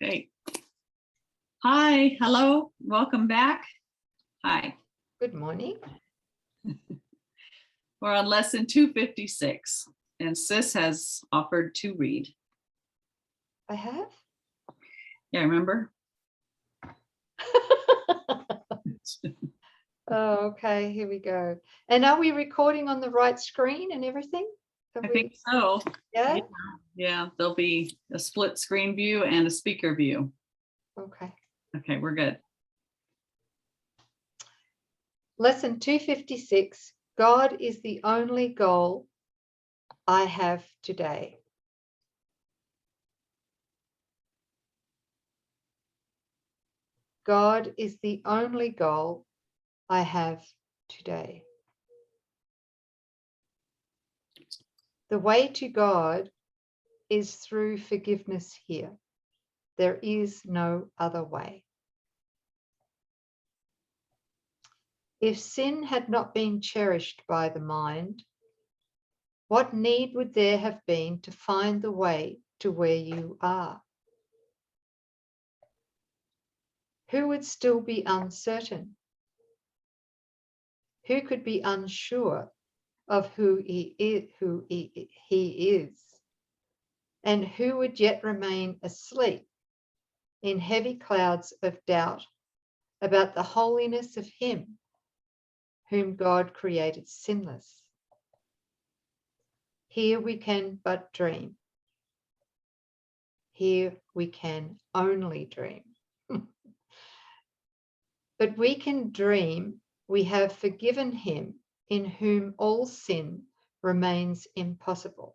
Okay. Hi, hello, welcome back. Hi. Good morning. We're on lesson 256, and Sis has offered to read. I have? Yeah, remember? Oh, okay, here we go. And are we recording on the right screen and everything? I think so. Yeah? Yeah, there'll be a split screen view and a speaker view. Okay. Okay, we're good. Lesson 256, God is the only goal I have today. God is the only goal I have today. The way to God is through forgiveness here. There is no other way. If sin had not been cherished by the mind, what need would there have been to find the way to where you are? Who would still be uncertain? Who could be unsure of who he is? And who would yet remain asleep in heavy clouds of doubt about the holiness of him whom God created sinless? Here we can but dream. Here we can only dream. But we can dream we have forgiven him in whom all sin remains impossible.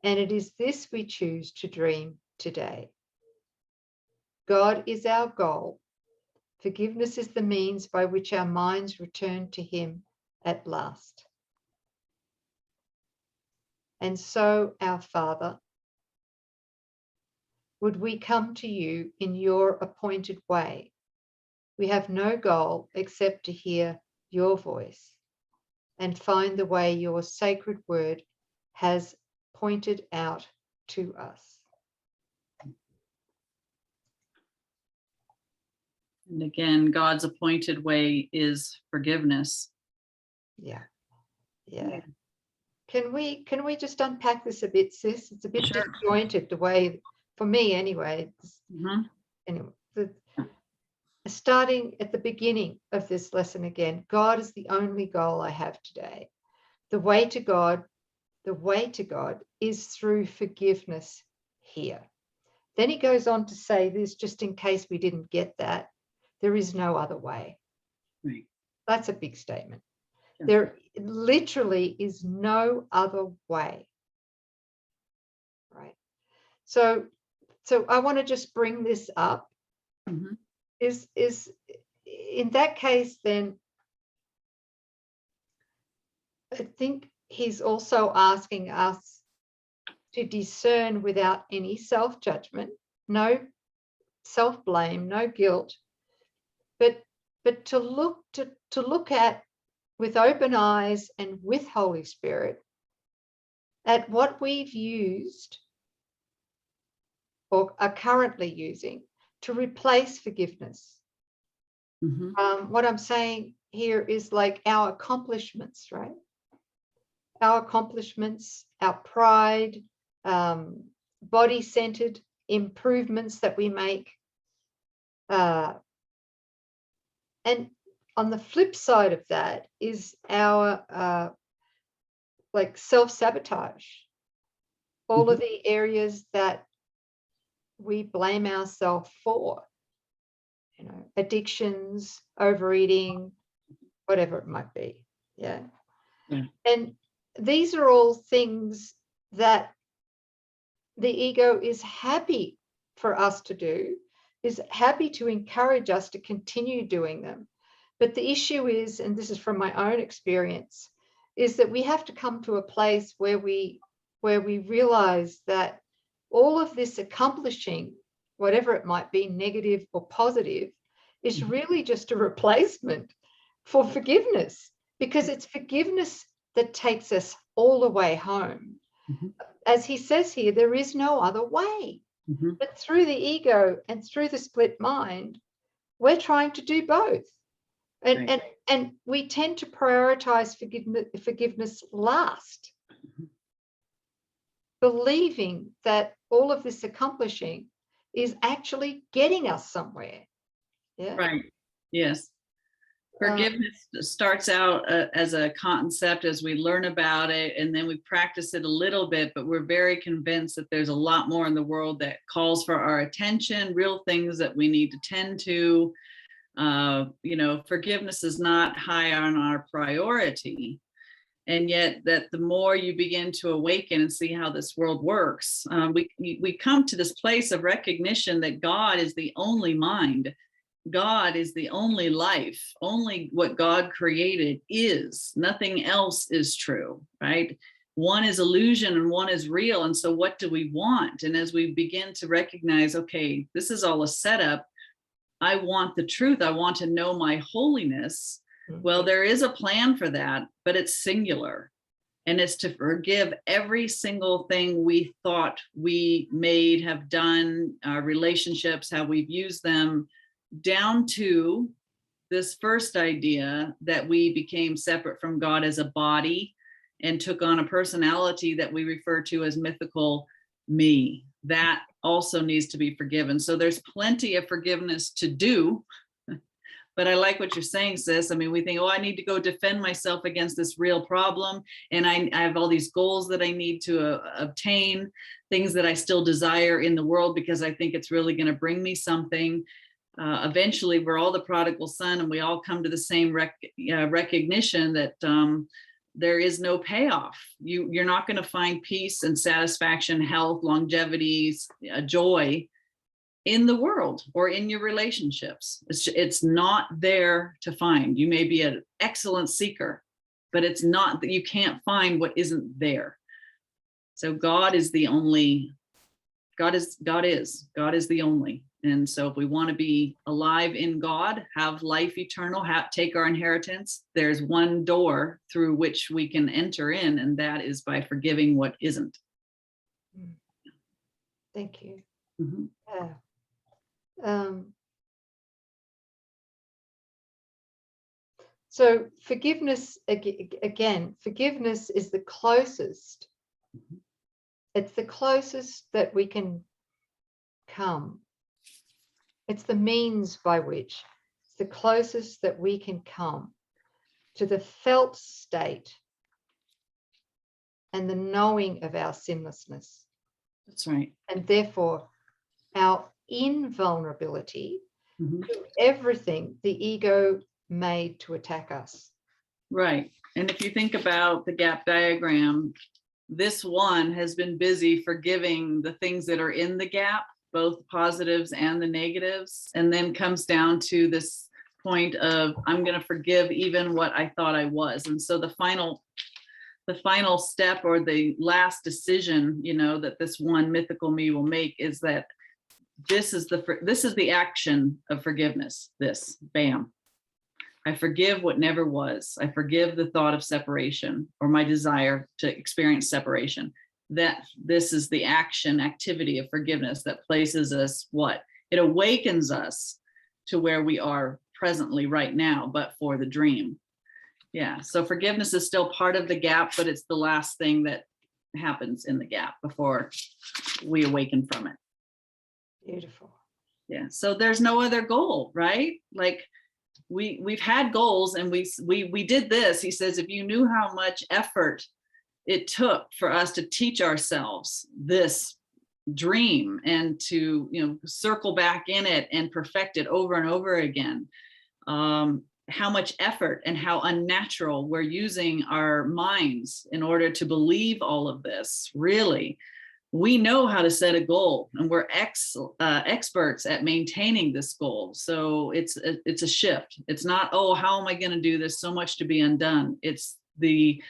And it is this we choose to dream today. God is our goal. Forgiveness is the means by which our minds return to him at last. And so, our Father, would we come to you in your appointed way? We have no goal except to hear your voice and find the way your sacred word has pointed out to us. And again, God's appointed way is forgiveness. Yeah. Can we just unpack this a bit, Sis? It's a bit Sure. disjointed the way, for me anyway. Anyway, starting at the beginning of this lesson again, God is the only goal I have today. The way to God is through forgiveness here. Then he goes on to say this, just in case we didn't get that, there is no other way. Right. That's a big statement. Yeah. There literally is no other way. Right. So I want to just bring this up. Mm-hmm. Is in that case, then I think he's also asking us to discern without any self-judgment, no self-blame, no guilt, but to look at with open eyes and with Holy Spirit at what we've used or are currently using to replace forgiveness. Mm-hmm. What I'm saying here is like our accomplishments, right? Our accomplishments, our pride, body-centered improvements that we make. And on the flip side of that is our like self-sabotage. All of the areas that we blame ourselves for, addictions, overeating, whatever it might be. Yeah. And these are all things that the ego is happy for us to do, is happy to encourage us to continue doing them. But the issue is, and this is from my own experience, is that we have to come to a place where we realize that all of this accomplishing, whatever it might be, negative or positive, is really just a replacement for forgiveness, because it's forgiveness that takes us all the way home. As he says here, there is no other way. Mhm. But through the ego and through the split mind, we're trying to do both. And, Right. and we tend to prioritize forgiveness last, believing that all of this accomplishing is actually getting us somewhere. Yeah. Right. Yes. Um, Forgiveness starts out as a concept as we learn about it, and then we practice it a little bit, but we're very convinced that there's a lot more in the world that calls for our attention, real things that we need to tend to. Forgiveness is not high on our priority. And yet that the more you begin to awaken and see how this world works, we come to this place of recognition that God is the only mind. God is the only life. Only what God created is. Nothing else is true, right? One is illusion and one is real. And so what do we want? And as we begin to recognize, okay, this is all a setup. I want the truth. I want to know my holiness. Well, there is a plan for that, but it's singular. And it's to forgive every single thing we thought we have done, our relationships, how we've used them, down to this first idea that we became separate from God as a body and took on a personality that we refer to as mythical me. That also needs to be forgiven. So there's plenty of forgiveness to do. But I like what you're saying, sis. I mean, we think, oh, I need to go defend myself against this real problem. And I have all these goals that I need to obtain, things that I still desire in the world because I think it's really going to bring me something. Eventually, we're all the prodigal son, and we all come to the same recognition that there is no payoff. You're not going to find peace and satisfaction, health, longevity, joy in the world or in your relationships. It's not there to find. You may be an excellent seeker, but it's not that you can't find what isn't there. So God is the only. God is the only. And so if we want to be alive in God, have life eternal, take our inheritance, there's one door through which we can enter in, and that is by forgiving what isn't. Thank you. Mm-hmm. Yeah. So forgiveness, again, forgiveness is the closest. It's the closest that we can come. It's the means by which, it's the closest that we can come to the felt state and the knowing of our sinlessness. That's right. And therefore, our invulnerability to everything the ego made to attack us. Right. And if you think about the gap diagram, this one has been busy forgiving the things that are in the gap, both positives and the negatives, and then comes down to this point of, I'm going to forgive even what I thought I was. And so the final step, or the last decision, that this one mythical me will make, is that this is the action of forgiveness. This, bam. I forgive what never was. I forgive the thought of separation or my desire to experience separation. That this is the activity of forgiveness that places us what? It awakens us to where we are presently right now, but for the dream. Yeah. So forgiveness is still part of the gap, but it's the last thing that happens in the gap before we awaken from it. Beautiful. Yeah. So there's no other goal, right? Like we've had goals, and we did this. He says, if you knew how much effort it took for us to teach ourselves this dream and to circle back in it and perfect it over and over again, how much effort and how unnatural we're using our minds in order to believe all of this. Really, we know how to set a goal, and we're experts at maintaining this goal. So it's a shift. It's not, oh, how am I going to do this? So much to be undone. It's the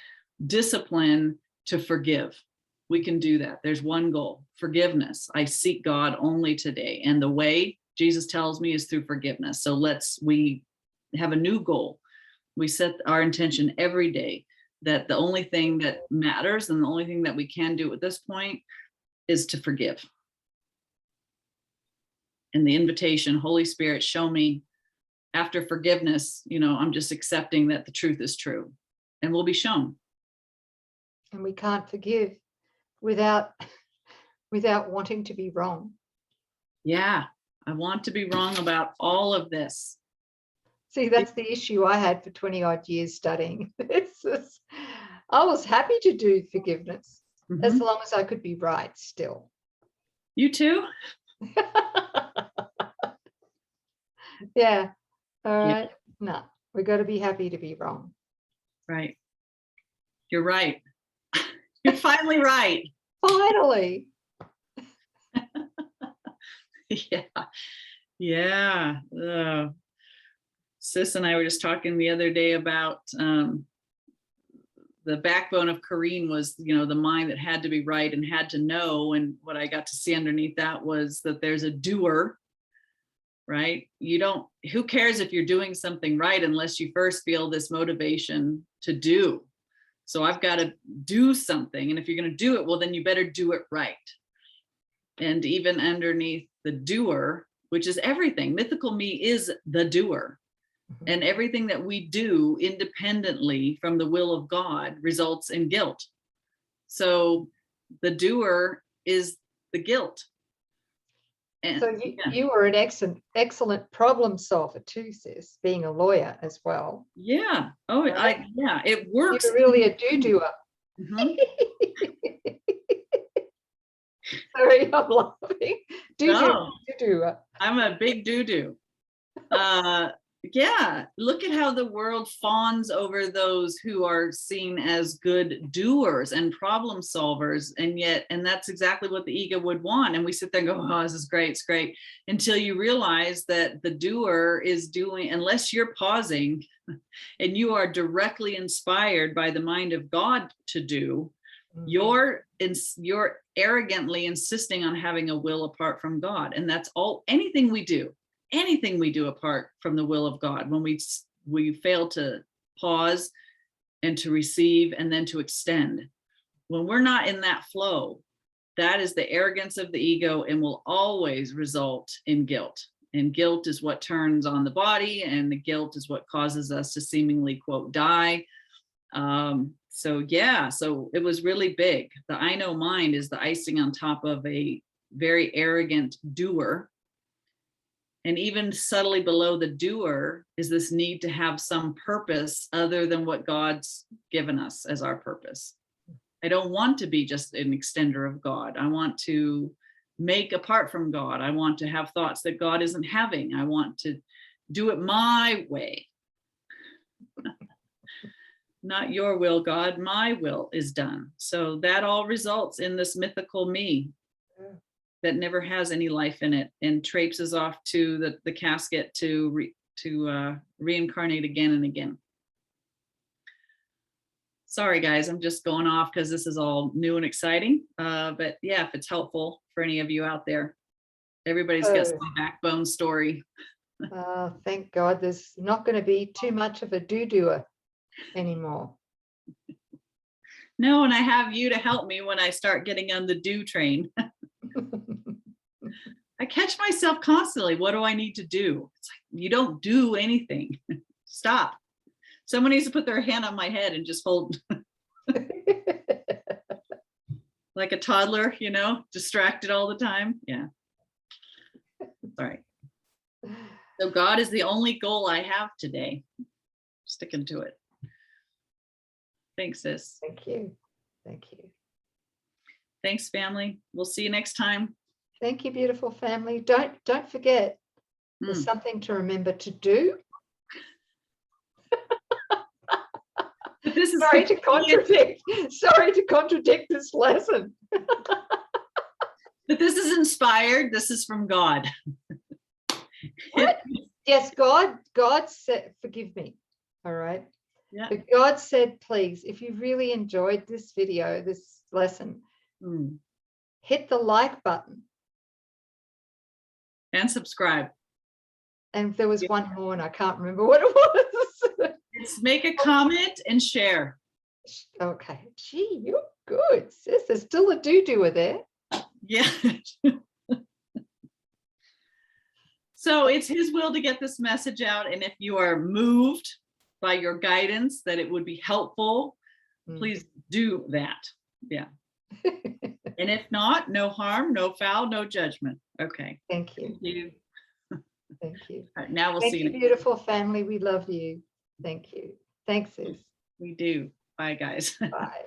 discipline to forgive. We can do that. There's one goal: forgiveness. I seek God only today, and the way Jesus tells me is through forgiveness. So we have a new goal. We set our intention every day that the only thing that matters and the only thing that we can do at this point is to forgive. And the invitation, Holy Spirit, show me after forgiveness, I'm just accepting that the truth is true, and we'll be shown. And we can't forgive without wanting to be wrong. Yeah, I want to be wrong about all of this. See, that's the issue I had for 20 odd years studying. I was happy to do forgiveness as long as I could be right still. You too? Yeah. All right. No, we got to be happy to be wrong. Right. You're right. You're finally right. Finally. Yeah. Sis and I were just talking the other day about the backbone of Coreen was, the mind that had to be right and had to know. And what I got to see underneath that was that there's a doer, right? Who cares if you're doing something right unless you first feel this motivation to do. So I've got to do something. And if you're going to do it, well, then you better do it right. And even underneath the doer, which is everything, mythical me is the doer. And everything that we do independently from the will of God results in guilt. So the doer is the guilt. And, so you were an excellent problem solver too, sis, being a lawyer as well. Yeah. Oh, right? It works. You're really a do-doer. Sorry, I'm laughing. Do-doer. I'm a big do-do. Yeah, look at how the world fawns over those who are seen as good doers and problem solvers, and that's exactly what the ego would want. And we sit there and go, oh, this is great, it's great, until you realize that the doer is doing, unless you're pausing and you are directly inspired by the mind of God to do, you're arrogantly insisting on having a will apart from God. And that's anything we do apart from the will of God, when we fail to pause and to receive and then to extend, when we're not in that flow, that is the arrogance of the ego and will always result in guilt. And guilt is what turns on the body, and the guilt is what causes us to seemingly, quote, die. So it was really big. The I know mind is the icing on top of a very arrogant doer. And even subtly below the doer is this need to have some purpose other than what God's given us as our purpose. I don't want to be just an extender of God. I want to make apart from God. I want to have thoughts that God isn't having. I want to do it my way. Not your will, God, my will is done. So that all results in this mythical me that never has any life in it and traipses off to the casket to reincarnate again and again. Sorry, guys, I'm just going off because this is all new and exciting. But yeah, if it's helpful for any of you out there, everybody's got some backbone story. Thank God there's not going to be too much of a do-doer anymore. No, and I have you to help me when I start getting on the do train. I catch myself constantly. What do I need to do? It's like, you don't do anything. Stop. Someone needs to put their hand on my head and just hold. Like a toddler, distracted all the time. Yeah. Sorry. So God is the only goal I have today. Sticking to it. Thanks, sis. Thank you. Thank you. Thanks, family. We'll see you next time. Thank you, beautiful family. Don't forget, there's something to remember to do. This is Sorry to contradict this lesson. But this is inspired. This is from God. What? Yes, God said, forgive me. All right. Yeah. But God said, please, if you really enjoyed this video, this lesson, hit the like button. And subscribe. And there was one more and I can't remember what it was. It's make a comment and share. Okay. Gee, you're good, sis. There's still a do-doer there. Yeah. So it's his will to get this message out. And if you are moved by your guidance that it would be helpful, please do that. Yeah. And if not, no harm, no foul, no judgment. Okay. Thank you. Thank you. Thank you. All right, now we'll Thank see you, beautiful family. We love you. Thank you. Thanks, sis. We do. Bye, guys. Bye.